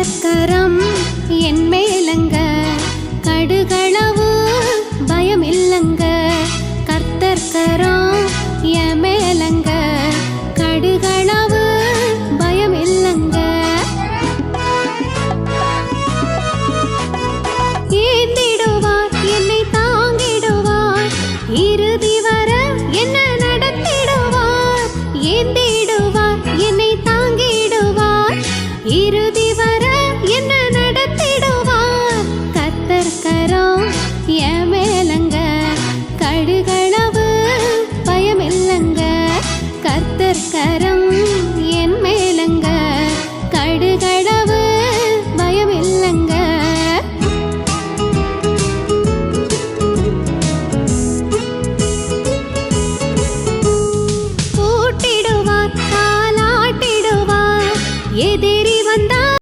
கர்த்தர்கரம் என் மேலங்க, கடுகளவு பயம் இல்லங்க. கர்த்தர்கரம் என் மேலங்க, கடுகளவு பயம் இல்லங்க. ஏந்திடுவார் என்னை தாங்கிடுவார், இறுதி வர என்ன நடத்திடுவார். ஏந்திடுவார் என்னை தாங்கிடுவார், இறுதி வர என்ன